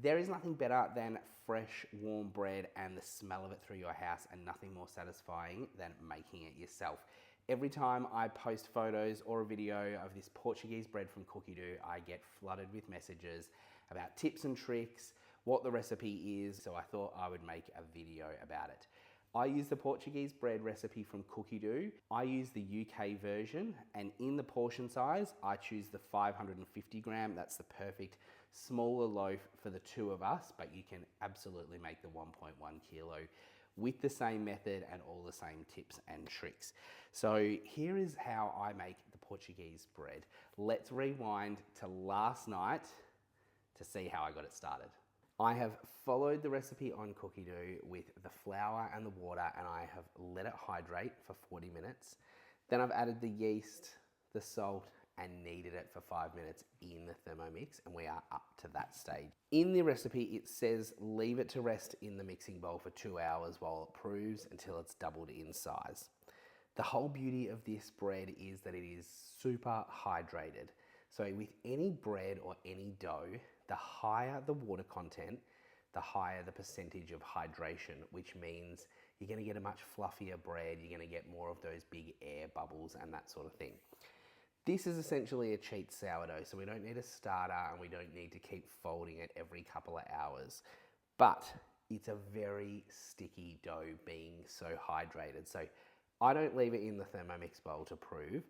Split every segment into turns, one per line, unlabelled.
There is nothing better than fresh, warm bread and the smell of it through your house, and nothing more satisfying than making it yourself. Every time I post photos or a video of this Portuguese bread from Cookidoo, I get flooded with messages about tips and tricks, what the recipe is, so I thought I would make a video about it. I use the Portuguese bread recipe from Cookidoo. I use the UK version, and in the portion size, I choose the 550 gram. That's the perfect smaller loaf for the two of us, but you can absolutely make the 1.1 kilo with the same method and all the same tips and tricks. So here is how I make the Portuguese bread. Let's rewind to last night to see how I got it started. I have followed the recipe on Cookidoo with the flour and the water, and I have let it hydrate for 40 minutes. Then I've added the yeast, the salt, and kneaded it for 5 minutes in the Thermomix, and we are up to that stage. In the recipe, it says leave it to rest in the mixing bowl for 2 hours while it proves until it's doubled in size. The whole beauty of this bread is that it is super hydrated. So with any bread or any dough, the higher the water content, the higher the percentage of hydration, which means you're gonna get a much fluffier bread, you're gonna get more of those big air bubbles and that sort of thing. This is essentially a cheat sourdough, so we don't need a starter and we don't need to keep folding it every couple of hours. But it's a very sticky dough being so hydrated. So I don't leave it in the Thermomix bowl to prove,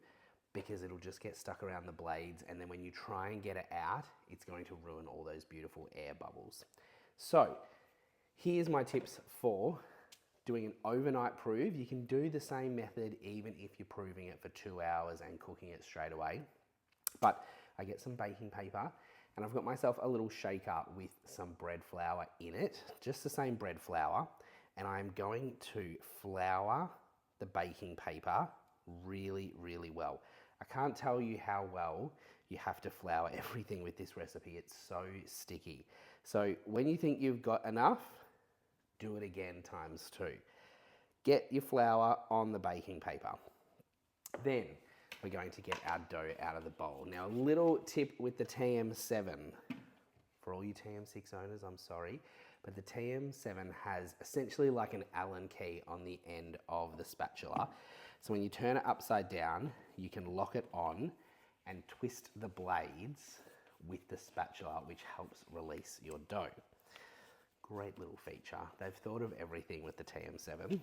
because it'll just get stuck around the blades, and then when you try and get it out, it's going to ruin all those beautiful air bubbles. So here's my tips for doing an overnight prove. You can do the same method even if you're proving it for 2 hours and cooking it straight away. But I get some baking paper, and I've got myself a little shaker with some bread flour in it, just the same bread flour, and I'm going to flour the baking paper really, really well. I can't tell you how well you have to flour everything with this recipe. It's so sticky. So when you think you've got enough, do it again ×2. Get your flour on the baking paper. Then we're going to get our dough out of the bowl. Now, a little tip with the TM7. For all you TM6 owners, I'm sorry, but the TM7 has essentially like an Allen key on the end of the spatula. So when you turn it upside down, you can lock it on and twist the blades with the spatula, which helps release your dough. Great little feature. They've thought of everything with the TM7.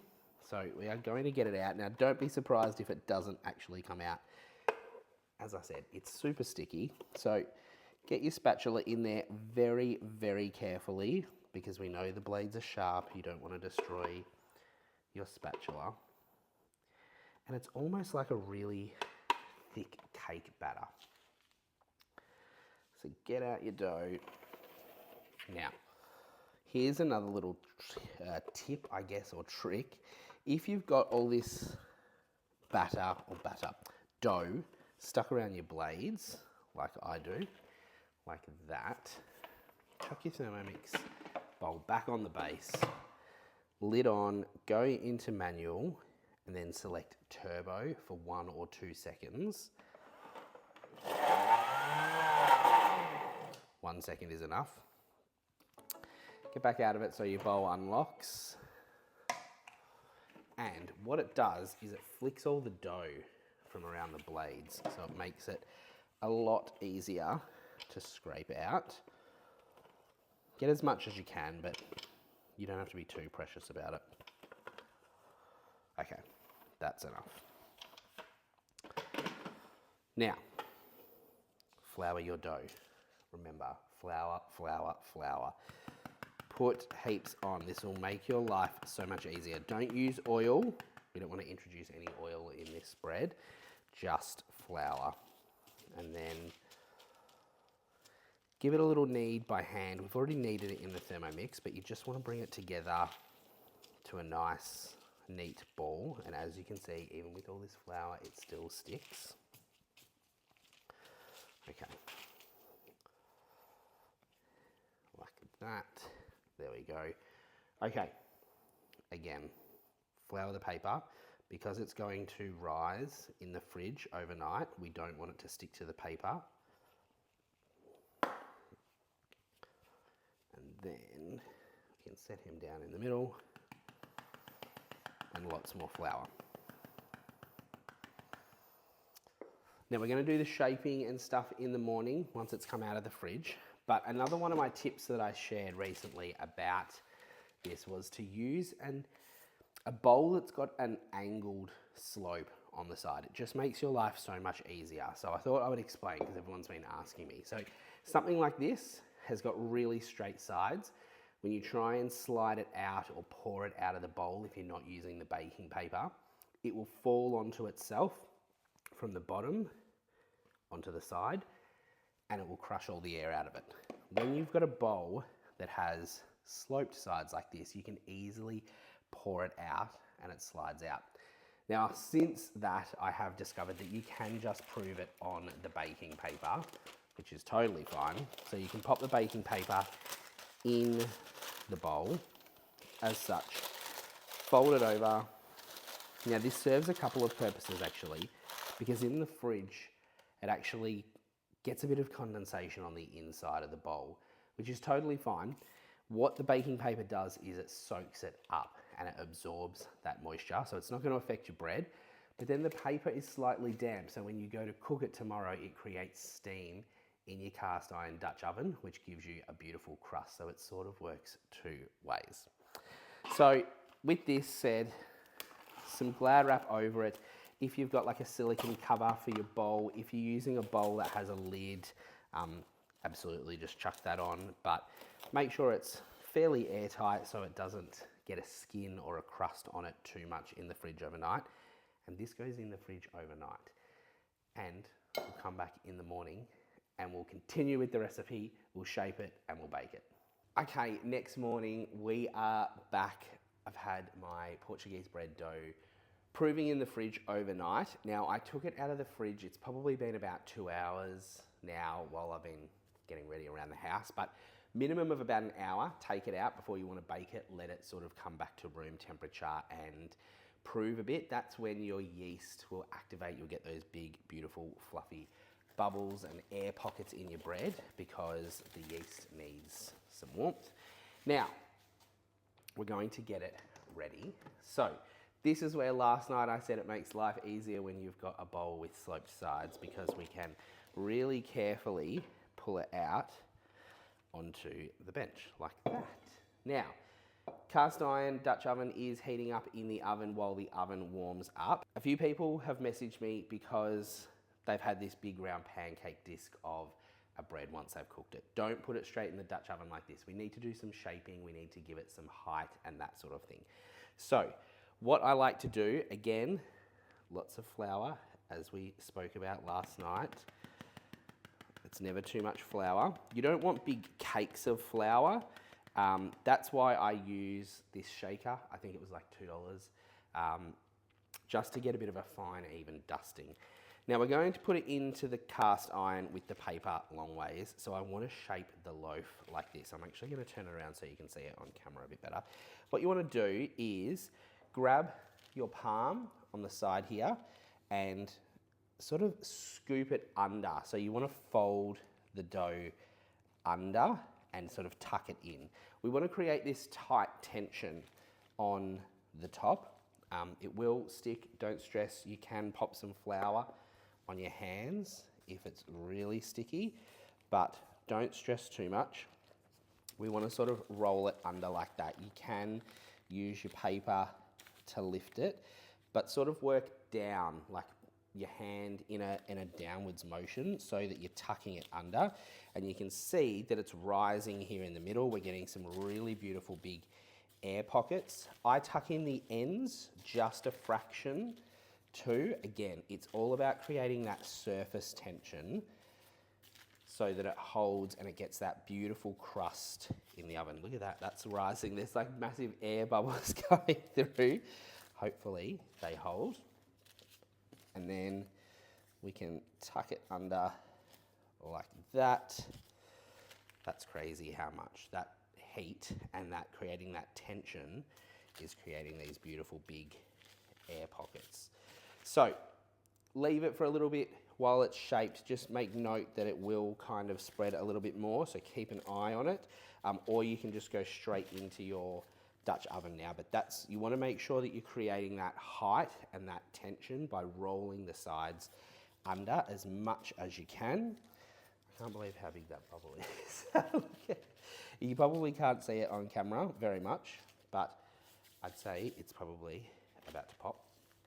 So we are going to get it out. Now, don't be surprised if it doesn't actually come out. As I said, it's super sticky. So get your spatula in there very, very carefully, because we know the blades are sharp. You don't want to destroy your spatula. And it's almost like a really thick cake batter. So get out your dough. Now, here's another little tip, I guess, or trick. If you've got all this dough stuck around your blades, like I do, like that, chuck your Thermomix bowl back on the base, lid on, go into manual, and then select turbo for 1 or 2 seconds. 1 second is enough. Get back out of it so your bowl unlocks. And what it does is it flicks all the dough from around the blades, so it makes it a lot easier to scrape out. Get as much as you can, but you don't have to be too precious about it. Okay, that's enough. Now, flour your dough. Remember, flour, flour, flour. Put heaps on. This will make your life so much easier. Don't use oil. We don't want to introduce any oil in this bread. Just flour. And then give it a little knead by hand. We've already kneaded it in the Thermomix, but you just want to bring it together to a nice, neat ball. And as you can see, even with all this flour, it still sticks. Okay. Like that. There we go. Okay. Again, flour the paper. Because it's going to rise in the fridge overnight, we don't want it to stick to the paper. And then we can set him down in the middle, and lots more flour. Now we're going to do the shaping and stuff in the morning once it's come out of the fridge. But another one of my tips that I shared recently about this was to use a bowl that's got an angled slope on the side. It just makes your life so much easier. So I thought I would explain because everyone's been asking me. So something like this has got really straight sides. When you try and slide it out or pour it out of the bowl, if you're not using the baking paper, it will fall onto itself from the bottom onto the side, and it will crush all the air out of it. When you've got a bowl that has sloped sides like this, you can easily pour it out and it slides out. Now, since that, I have discovered that you can just prove it on the baking paper, which is totally fine. So you can pop the baking paper in the bowl as such, fold it over. Now this serves a couple of purposes actually, because in the fridge, it actually gets a bit of condensation on the inside of the bowl, which is totally fine. What the baking paper does is it soaks it up and it absorbs that moisture, so it's not going to affect your bread. But then the paper is slightly damp, so when you go to cook it tomorrow, it creates steam in your cast iron Dutch oven, which gives you a beautiful crust. So it sort of works two ways. So with this said, some Glad wrap over it. If you've got like a silicone cover for your bowl, if you're using a bowl that has a lid, absolutely just chuck that on, but make sure it's fairly airtight so it doesn't get a skin or a crust on it too much in the fridge overnight. And this goes in the fridge overnight. And we'll come back in the morning and we'll continue with the recipe, we'll shape it and we'll bake it. Okay, next morning we are back. I've had my Portuguese bread dough proving in the fridge overnight. Now I took it out of the fridge, it's probably been about 2 hours now while I've been getting ready around the house, but minimum of about an hour. Take it out before you want to bake it, let it sort of come back to room temperature and prove a bit. That's when your yeast will activate. You'll get those big, beautiful, fluffy bubbles and air pockets in your bread because the yeast needs some warmth. Now, we're going to get it ready. So this is where last night I said it makes life easier when you've got a bowl with sloped sides, because we can really carefully pull it out onto the bench like that. Now, cast iron Dutch oven is heating up in the oven while the oven warms up. A few people have messaged me because they've had this big round pancake disc of a bread once they've cooked it. Don't put it straight in the Dutch oven like this. We need to do some shaping, we need to give it some height and that sort of thing. So what I like to do, again, lots of flour, as we spoke about last night. It's never too much flour. You don't want big cakes of flour. That's why I use this shaker. I think it was like $2, just to get a bit of a fine, even dusting. Now we're going to put it into the cast iron with the paper long ways. So I want to shape the loaf like this. I'm actually going to turn it around so you can see it on camera a bit better. What you want to do is grab your palm on the side here and sort of scoop it under. So you want to fold the dough under and sort of tuck it in. We want to create this tight tension on the top. It will stick, don't stress. You can pop some flour on your hands if it's really sticky, but don't stress too much. We want to sort of roll it under like that. You can use your paper to lift it, but sort of work down, like your hand in a downwards motion so that you're tucking it under, and you can see that it's rising here in the middle. We're getting some really beautiful big air pockets. I tuck in the ends just a fraction too. Again, it's all about creating that surface tension so that it holds and it gets that beautiful crust in the oven. Look at that, that's rising. There's like massive air bubbles coming through. Hopefully they hold. And then we can tuck it under like that. That's crazy how much that heat and that creating that tension is creating these beautiful big air pockets. So leave it for a little bit while it's shaped, just make note that it will kind of spread a little bit more, so keep an eye on it. Or you can just go straight into your Dutch oven now, but you want to make sure that you're creating that height and that tension by rolling the sides under as much as you can. I can't believe how big that bubble is. You probably can't see it on camera very much, but I'd say it's probably about to pop.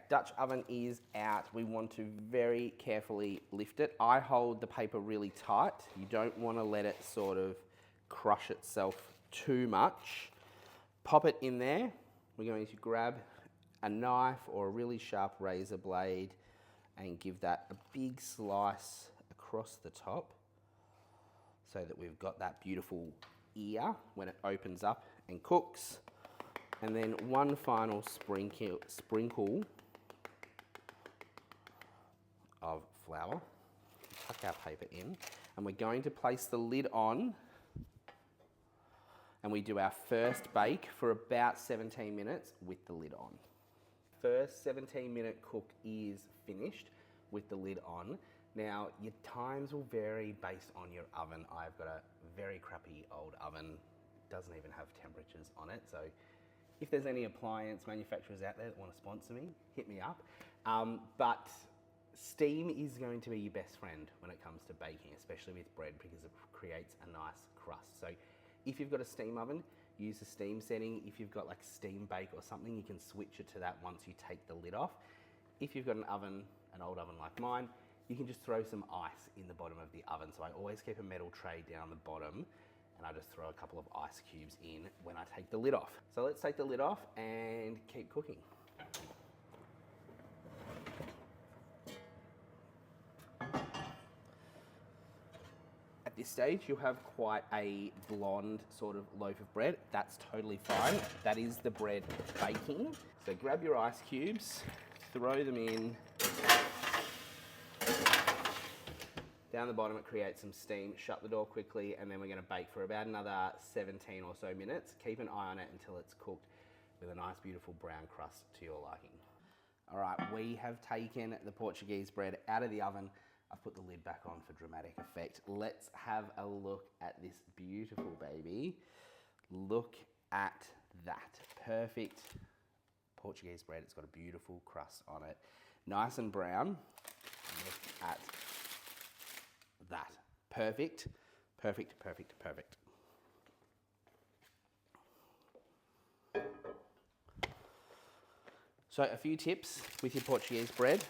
Dutch oven is out. We want to very carefully lift it. I hold the paper really tight. You don't want to let it sort of crush itself too much. Pop it in there. We're going to grab a knife or a really sharp razor blade and give that a big slice across the top so that we've got that beautiful ear when it opens up and cooks. And then one final sprinkle of flour. Tuck our paper in, and we're going to place the lid on, and we do our first bake for about 17 minutes with the lid on. First 17-minute cook is finished with the lid on. Now, your times will vary based on your oven. I've got a very crappy old oven, doesn't even have temperatures on it, so if there's any appliance manufacturers out there that want to sponsor me, hit me up. But steam is going to be your best friend when it comes to baking, especially with bread, because it creates a nice crust. So if you've got a steam oven, use the steam setting. If you've got like steam bake or something, you can switch it to that once you take the lid off. If you've got an oven, an old oven like mine, you can just throw some ice in the bottom of the oven. So I always keep a metal tray down the bottom, and I just throw a couple of ice cubes in when I take the lid off. So let's take the lid off and keep cooking. At this stage, you'll have quite a blonde sort of loaf of bread. That's totally fine. That is the bread baking. So grab your ice cubes, throw them in. Down the bottom, it creates some steam. Shut the door quickly, and then we're going to bake for about another 17 or so minutes. Keep an eye on it until it's cooked with a nice, beautiful brown crust to your liking. All right, we have taken the Portuguese bread out of the oven. I've put the lid back on for dramatic effect. Let's have a look at this beautiful baby. Look at that. Perfect Portuguese bread. It's got a beautiful crust on it. Nice and brown. Look at that. Perfect, perfect, perfect, perfect. So a few tips with your Portuguese bread.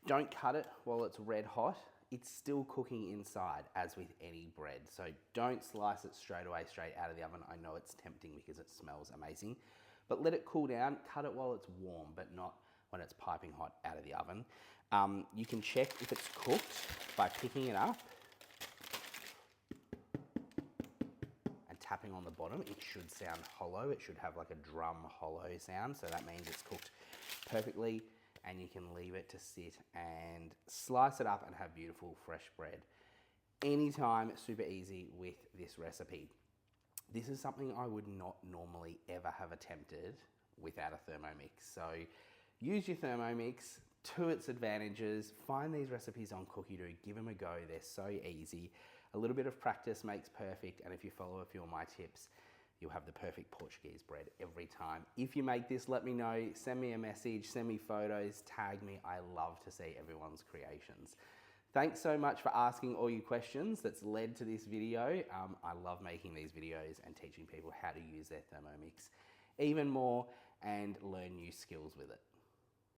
Don't cut it while it's red hot. It's still cooking inside, as with any bread. So don't slice it straight away, straight out of the oven. I know it's tempting because it smells amazing, but let it cool down. Cut it while it's warm, but not when it's piping hot out of the oven. You can check if it's cooked by picking it up and tapping on the bottom. It should sound hollow. It should have like a drum hollow sound. So that means it's cooked perfectly, and you can leave it to sit and slice it up and have beautiful fresh bread. Anytime, super easy with this recipe. This is something I would not normally ever have attempted without a Thermomix. So use your Thermomix to its advantages. Find these recipes on Cookidoo, give them a go. They're so easy. A little bit of practice makes perfect, and if you follow a few of my tips, you'll have the perfect Portuguese bread every time. If you make this, let me know. Send me a message, send me photos, tag me. I love to see everyone's creations. Thanks so much for asking all your questions. That's led to this video. I love making these videos and teaching people how to use their Thermomix even more and learn new skills with it.